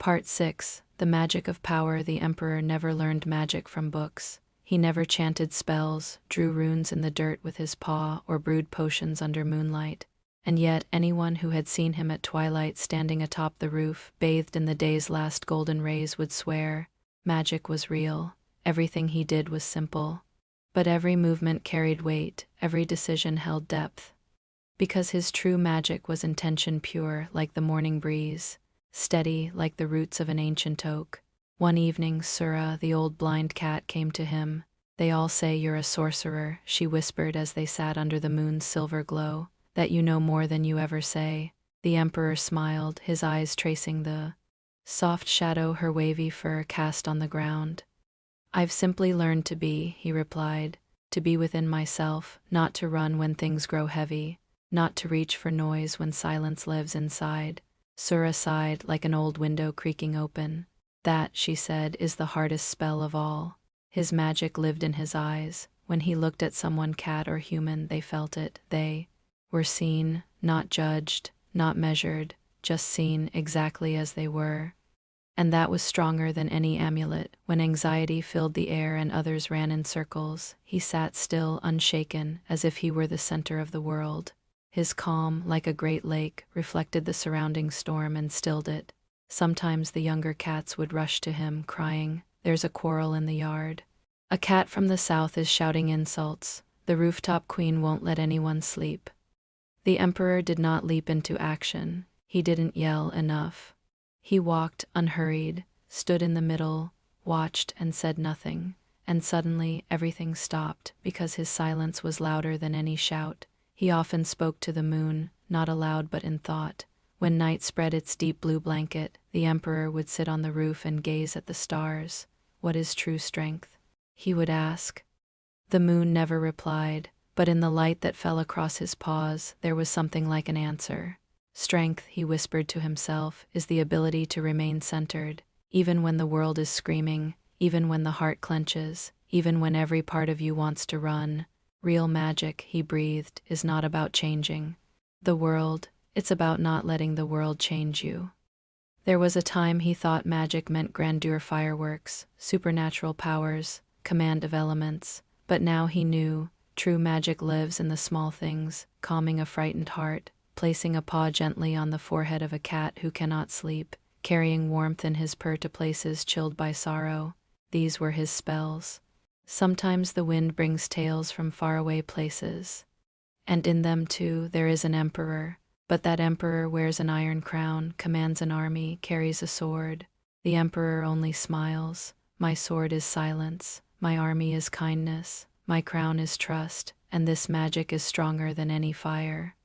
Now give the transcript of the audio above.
Part 6. The Magic of Power. The Emperor never learned magic from books. He never chanted spells, drew runes in the dirt with his paw, or brewed potions under moonlight. And yet anyone who had seen him at twilight standing atop the roof, bathed in the day's last golden rays, would swear magic was real. Everything he did was simple. But every movement carried weight, every decision held depth. Because his true magic was intention pure, like the morning breeze, steady like the roots of an ancient oak. One evening, Sura, the old blind cat, came to him. "They all say you're a sorcerer," she whispered as they sat under the moon's silver glow, "that you know more than you ever say." The Emperor smiled, his eyes tracing the soft shadow her wavy fur cast on the ground. "I've simply learned to be," he replied, "to be within myself, not to run when things grow heavy, not to reach for noise when silence lives inside." Sura sighed, like an old window creaking open. "That," she said, "is the hardest spell of all." His magic lived in his eyes. When he looked at someone, cat or human, they felt it. They were seen, not judged, not measured, just seen exactly as they were. And that was stronger than any amulet. When anxiety filled the air and others ran in circles, he sat still, unshaken, as if he were the center of the world. His calm, like a great lake, reflected the surrounding storm and stilled it. Sometimes the younger cats would rush to him, crying, "There's a quarrel in the yard. A cat from the south is shouting insults. The rooftop queen won't let anyone sleep." The Emperor did not leap into action. He didn't yell enough. He walked, unhurried, stood in the middle, watched and said nothing. And suddenly everything stopped, because his silence was louder than any shout. He often spoke to the moon, not aloud but in thought. When night spread its deep blue blanket, the Emperor would sit on the roof and gaze at the stars. "What is true strength?" he would ask. The moon never replied, but in the light that fell across his paws there was something like an answer. "Strength," he whispered to himself, "is the ability to remain centered, even when the world is screaming, even when the heart clenches, even when every part of you wants to run. Real magic," he breathed, "is not about changing the world, it's about not letting the world change you." There was a time he thought magic meant grandeur, fireworks, supernatural powers, command of elements. But now he knew, true magic lives in the small things, calming a frightened heart, placing a paw gently on the forehead of a cat who cannot sleep, carrying warmth in his purr to places chilled by sorrow. These were his spells. Sometimes the wind brings tales from faraway places, and in them too there is an emperor. But that emperor wears an iron crown, commands an army, carries a sword. The Emperor only smiles. "My sword is silence, my army is kindness, my crown is trust, and this magic is stronger than any fire."